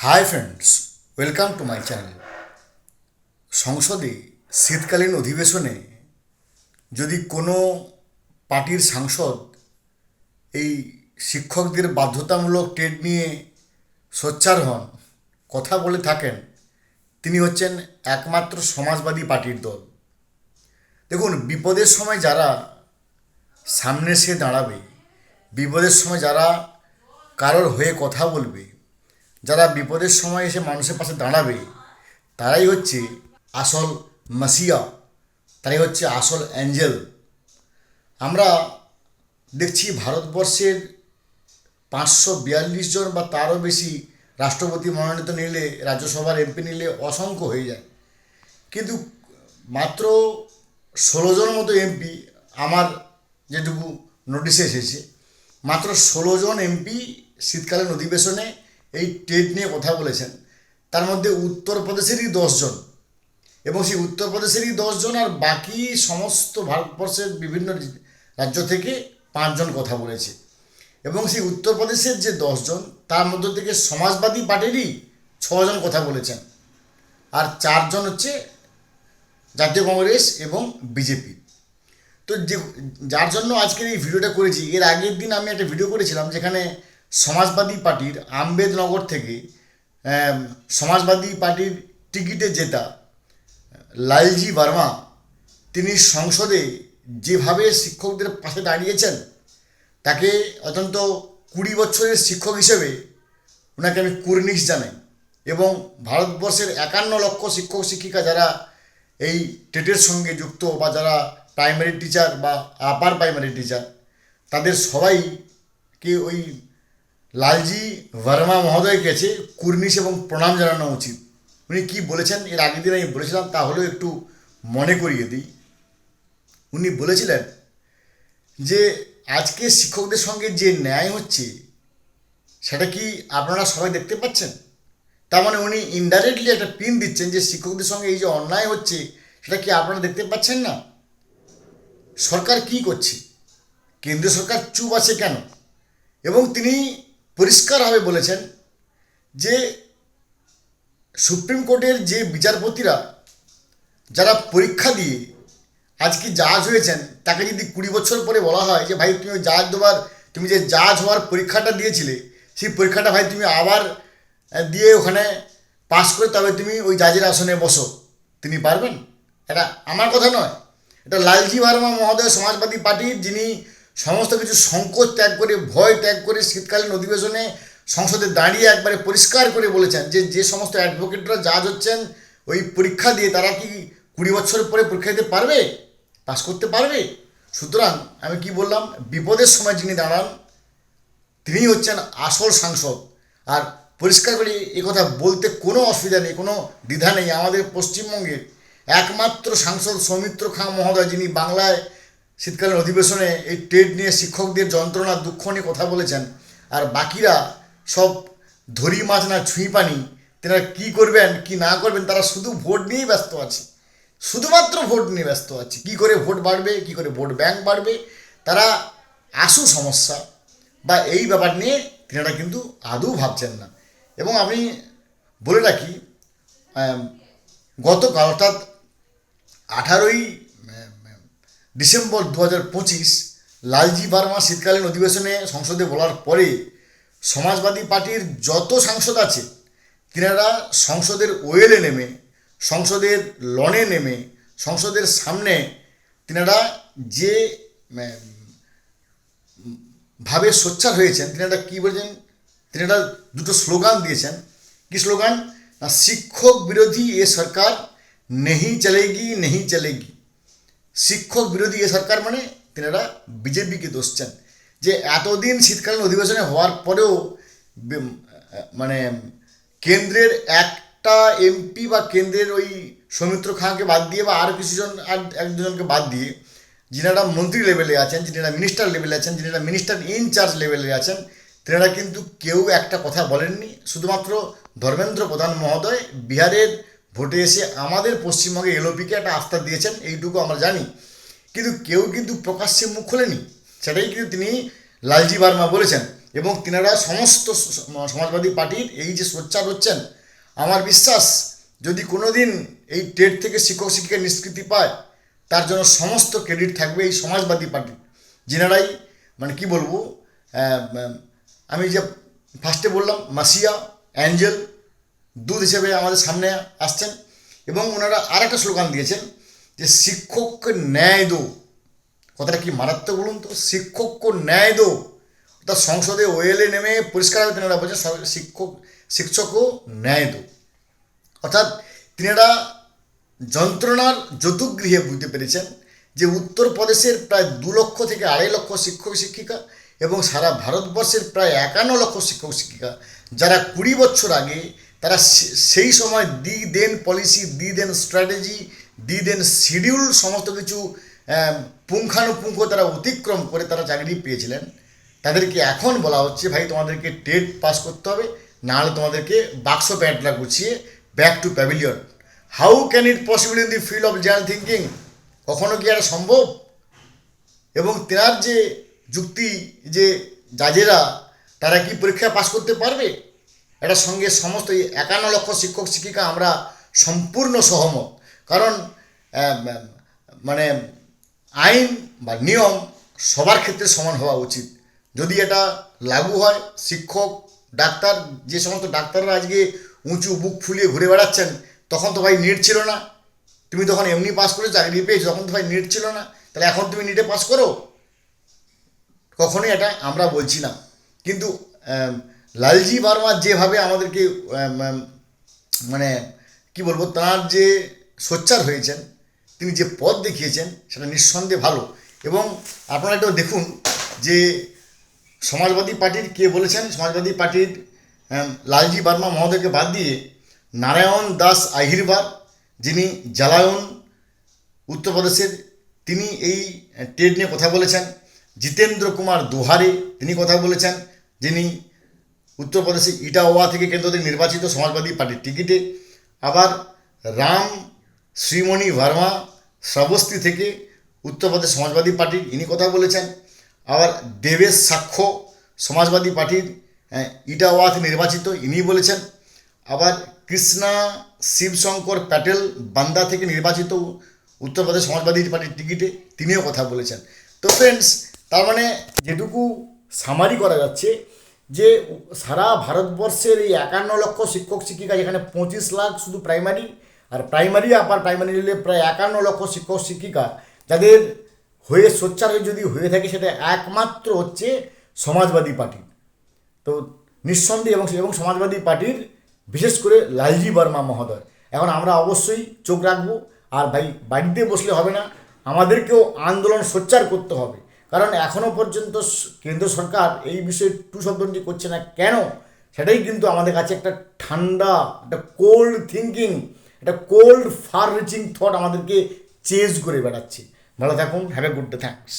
Hi friends, welcome to my channel. সংসদে শীতকালীন অধিবেশনে যদি কোনো পার্টির সাংসদ এই শিক্ষকদের বাধ্যতামূলক টেট নিয়ে সোচ্চার হন, কথা বলে থাকেন, তিনি হচ্ছেন একমাত্র সমাজবাদী পার্টির দল। দেখুন, বিপদের সময় যারা সামনে এসে দাঁড়াবে, বিপদের সময় যারা কারোর হয়ে কথা বলবে, যারা বিপদের সময় এসে মানুষের পাশে দাঁড়াবে, তারাই হচ্ছে আসল মাসিয়া, তারাই হচ্ছে আসল অ্যাঞ্জেল। আমরা দেখছি ভারতবর্ষের 542 জন বা তারও বেশি রাষ্ট্রপতি মনোনীত নিলে, রাজ্যসভার এমপি নিলে অসংখ্য হয়ে যায়, কিন্তু মাত্র 16 জন মতো এমপি, আমার যেটুকু নোটিশে এসেছে, মাত্র 16 জন এমপি শীতকালীন অধিবেশনে এই টেট নিয়ে কথা বলেছেন। তার মধ্যে উত্তরপ্রদেশেরই 10 জন, এবং সেই উত্তরপ্রদেশেরই 10 জন, আর বাকি সমস্ত ভারতবর্ষের বিভিন্ন রাজ্য থেকে 5 জন কথা বলেছে। এবং সেই উত্তরপ্রদেশের যে 10 জন, তার মধ্য থেকে সমাজবাদী পার্টিরই 6 জন কথা বলেছেন, আর 4 জন হচ্ছে জাতীয় কংগ্রেস এবং বিজেপি। তো যার জন্য আজকের এই ভিডিওটা করেছি, এর আগের দিন আমি একটা ভিডিও করেছিলাম যেখানে সমাজবাদী পার্টির আম্বেদনগর থেকে সমাজবাদী পার্টির টিকিটে জেতা লালজি ভার্মা, তিনি সংসদে যেভাবে শিক্ষকদের পাশে দাঁড়িয়েছেন, তাকে অত্যন্ত 20 বছরের শিক্ষক হিসেবে ওনাকে আমি কুর্নিশ জানাই। এবং ভারতবর্ষের 51 লক্ষ শিক্ষক শিক্ষিকা যারা এই টেটের সঙ্গে যুক্ত, বা যারা প্রাইমারি টিচার বা আপার প্রাইমারি টিচার, তাদের সবাইকে ওই লালজি ভার্মা মহোদয়ের কাছে কুর্নিশ এবং প্রণাম জানানো উচিত। উনি কী বলেছেন এর আগের দিন আমি বলেছিলাম, তাহলেও একটু মনে করিয়ে দিই। উনি বলেছিলেন যে আজকে শিক্ষকদের সঙ্গে যে ন্যায় হচ্ছে, সেটা কি আপনারা সবাই দেখতে পাচ্ছেন? তার মানে উনি ইনডাইরেক্টলি একটা পিন দিচ্ছেন যে শিক্ষকদের সঙ্গে এই যে অন্যায় হচ্ছে, সেটা কি আপনারা দেখতে পাচ্ছেন না? সরকার কি করছে? কেন্দ্রীয় সরকার চুপ আছে কেন? এবং তিনি পরিষ্কারভাবে বলেছেন যে সুপ্রিম কোর্টের যে বিচারপতিরা যারা পরীক্ষা দিয়ে আজকে জাজ হয়েছেন, তাকে যদি 20 বছর পরে বলা হয় যে ভাই তুমি তুমি যে জাজ হওয়ার পরীক্ষাটা দিয়েছিলে, সেই পরীক্ষাটা ভাই তুমি আবার দিয়ে ওখানে পাস করে তবে তুমি ওই জাজের আসনে বসো, তিনি পারবেন? এটা আমার কথা নয়, এটা লালজি ভার্মা মহোদয়, সমাজবাদী পার্টির, যিনি সমস্ত কিছু সংকোচ ত্যাগ করে, ভয় ত্যাগ করে শীতকালীন অধিবেশনে সংসদে দাঁড়িয়ে একবারে পরিষ্কার করে বলেছেন যে যে সমস্ত অ্যাডভোকেটরা জাজ হচ্ছেন ওই পরীক্ষা দিয়ে, তারা কি 20 বছর পরে পরীক্ষা দিতে পারবে, পাস করতে পারবে? সুতরাং আমি কি বললাম, বিপদের সময় যিনি দাঁড়ান, তিনি হচ্ছেন আসল সাংসদ। আর পরিষ্কার করে কথা বলতে কোনো অসুবিধা নেই, কোনো দ্বিধা নেই। আমাদের পশ্চিমবঙ্গের একমাত্র সাংসদ সৌমিত্র খাঁ মহোদয়, যিনি বাংলায় শীতকালীন অধিবেশনে এই টেট নিয়ে শিক্ষকদের যন্ত্রণা দুঃখ নিয়ে কথা বলেছেন, আর বাকিরা সব ধরি মাছ না ছুঁই পানি, তেনারা কী করবেন কি না করবেন, তারা শুধু ভোট নিয়েই ব্যস্ত আছে, শুধুমাত্র ভোট নিয়ে ব্যস্ত আছে। কী করে ভোট বাড়বে, কী করে ভোট ব্যাংক বাড়বে, তারা আসু সমস্যা বা এই ব্যাপার নিয়ে তিনারা কিন্তু আদৌ ভাবছেন না। এবং আমি বলে রাখি, গতকাল অর্থাৎ 18ই ডিসেম্বর 2025 লালজি ভার্মা শীতকালীন অধিবেশনে সংসদে বলার পরে সমাজবাদী পার্টির যত সাংসদ আছে, তিনারা সংসদের ওয়েলে নেমে, সংসদের লনে নেমে, সংসদের সামনে তিনারা যে ভাবে সোচ্চার হয়েছেন, তিনারা কী বলেছেন, তিনারা দুটো স্লোগান দিয়েছেন। কি স্লোগান? না, শিক্ষক বিরোধী এ সরকার নেহি চলেগি, নেহি চলেগি। শিক্ষক বিরোধী এ সরকার মানে তিনারা বিজেপিকে দোষছেন যে এতদিন শীতকালীন অধিবেশনে হওয়ার পরেও মানে কেন্দ্রের একটা এমপি বা কেন্দ্রের ওই সৌমিত্র খাঁকে বাদ দিয়ে, বা আরও কিছুজন, আর এক দুজনকে বাদ দিয়ে, যিনারা মন্ত্রী লেভেলে আছেন, যিনারা মিনিস্টার লেভেলে আছেন, যিনারা মিনিস্টার ইনচার্জ লেভেলে আছেন, তেনারা কিন্তু কেউ একটা কথা বলেননি। শুধুমাত্র ধর্মেন্দ্র প্রধান মহোদয় বিহারের ভোটে এসে আমাদের পশ্চিমবঙ্গে এলওপিকে একটা আস্থা দিয়েছেন, এইটুকু আমরা জানি, কিন্তু কেউ কিন্তু প্রকাশ্যে মুখ খোলেনি। সেটাই কিন্তু তিনি লালজি ভার্মা বলেছেন। এবং তিনারা সমস্ত সমাজবাদী পার্টির এই যে সোচ্চার হচ্ছেন, আমার বিশ্বাস যদি কোনো দিন এই টেট থেকে শিক্ষক শিক্ষিকা নিষ্কৃতি পায়, তার জন্য সমস্ত ক্রেডিট থাকবে এই সমাজবাদী পার্টির, যিনারাই মানে কি বলবো, আমি যে ফার্স্টে বললাম মাসিয়া অ্যাঞ্জেল দূত হিসেবে আমাদের সামনে আসছেন। এবং ওনারা আর একটা স্লোগান দিয়েছেন যে শিক্ষককে ন্যায় দো। কথাটা কি মারাত্মক বলুন তো, শিক্ষককে ন্যায় দো। অর্থাৎ সংসদে ওয়েলে নেমে পরিষ্কারভাবে তেনারা বলছেন শিক্ষকও ন্যায় দো। অর্থাৎ তিনারা যন্ত্রণার যতুগৃহে বুঝতে পেরেছেন যে উত্তরপ্রদেশের প্রায় 2 লক্ষ থেকে 2.5 লক্ষ শিক্ষক শিক্ষিকা এবং সারা ভারতবর্ষের প্রায় 51 লক্ষ শিক্ষক শিক্ষিকা যারা 20 বছর আগে তারা সেই সময় দি দেন পলিসি, দি দেন স্ট্র্যাটেজি, দি দেন শিডিউল সমস্ত কিছু পুঙ্খানুপুঙ্খ তারা অতিক্রম করে তারা চাকরি পেয়েছিলেন, তাদেরকে এখন বলা হচ্ছে ভাই তোমাদেরকে টেট পাস করতে হবে, নাহলে তোমাদেরকে বাক্স প্যান্টলা গুছিয়ে back to pavilion. How can it possible in the field of general thinking? কখনো কি এটা সম্ভব? এবং তেনার যে যুক্তি যে জাজেরা তারা কি পরীক্ষা পাস করতে পারবে, এটার সঙ্গে সমস্ত 51 লক্ষ শিক্ষক শিক্ষিকা আমরা সম্পূর্ণ সহমত। কারণ মানে আইন বা নিয়ম সবার ক্ষেত্রে সমান হওয়া উচিত। যদি এটা লাগু হয়, শিক্ষক ডাক্তার, যে সমস্ত ডাক্তাররা আজকে উঁচু বুক ফুলিয়ে ঘুরে বেড়াচ্ছেন, তখন তো ভাই নিট ছিল না, তুমি তখন এমনি পাস করে চাকরি পেয়েছো, তখন তো ভাই নিট ছিল না, তাহলে এখন তুমি নিটে পাস করো, কখনোই এটা আমরা বলছি না। কিন্তু লালজি ভার্মা যেভাবে আমাদেরকে মানে কি বলবো, তাঁর যে সোচ্চার হয়েছেন, তিনি যে পথ দেখিয়েছেন সেটা নিঃসন্দেহে ভালো। এবং আপনারা একটু দেখুন যে সমাজবাদী পার্টির কে বলেছেন, সমাজবাদী পার্টির লালজি ভার্মা মহোদয়কে বাদ দিয়ে নারায়ণ দাস আহিরবার, যিনি জালায়ন উত্তরপ্রদেশের, তিনি এই টেট নিয়ে কথা বলেছেন। জিতেন্দ্র কুমার দোহারে তিনি কথা বলেছেন, যিনি উত্তরপ্রদেশে ইটাওয়া থেকে কেন্দ্র থেকে নির্বাচিত সমাজবাদী পার্টির টিকিটে। আবার রাম শ্রীমণি ভার্মা শ্রাবস্তি থেকে উত্তরপ্রদেশ সমাজবাদী পার্টির, ইনি কথা বলেছেন। আবার দেবেশ সাক্ষ্য সমাজবাদী পার্টির ইটাওয়া থেকে নির্বাচিত, ইনি বলেছেন। আবার কৃষ্ণা শিবশঙ্কর প্যাটেল বান্দা থেকে নির্বাচিত উত্তরপ্রদেশ সমাজবাদী পার্টির টিকিটে, তিনিও কথা বলেছেন। তো ফ্রেন্ডস, তার মানে যেটুকু সামারি করা যাচ্ছে যে সারা ভারতবর্ষের এই 51 লক্ষ শিক্ষক শিক্ষিকা, যেখানে 25 লাখ শুধু প্রাইমারি, আর প্রাইমারি আপার প্রাইমারি নিলে প্রায় 51 লক্ষ শিক্ষক শিক্ষিকা, যাদের হয়ে সোচ্চার হয়ে যদি হয়ে থাকে, সেটা একমাত্র হচ্ছে সমাজবাদী পার্টি। তো নিঃসন্দেহে এবং সমাজবাদী পার্টির বিশেষ করে লালজি ভার্মা মহোদয়, এখন আমরা অবশ্যই চোখ রাখবো। আর ভাই বাড়িতে বসলে হবে না, আমাদেরকেও আন্দোলন সোচ্চার করতে হবে। কারণ এখনও পর্যন্ত কেন্দ্র সরকার এই বিষয়ে টু শব্দটি করছে না কেন, সেটাই কিন্তু আমাদের কাছে একটা ঠান্ডা, একটা কোল্ড থিঙ্কিং, একটা কোল্ড ফার রিচিং থট আমাদেরকে চেঞ্জ করে বেড়াচ্ছে। ভালো থাকুন, have a good day, thanks.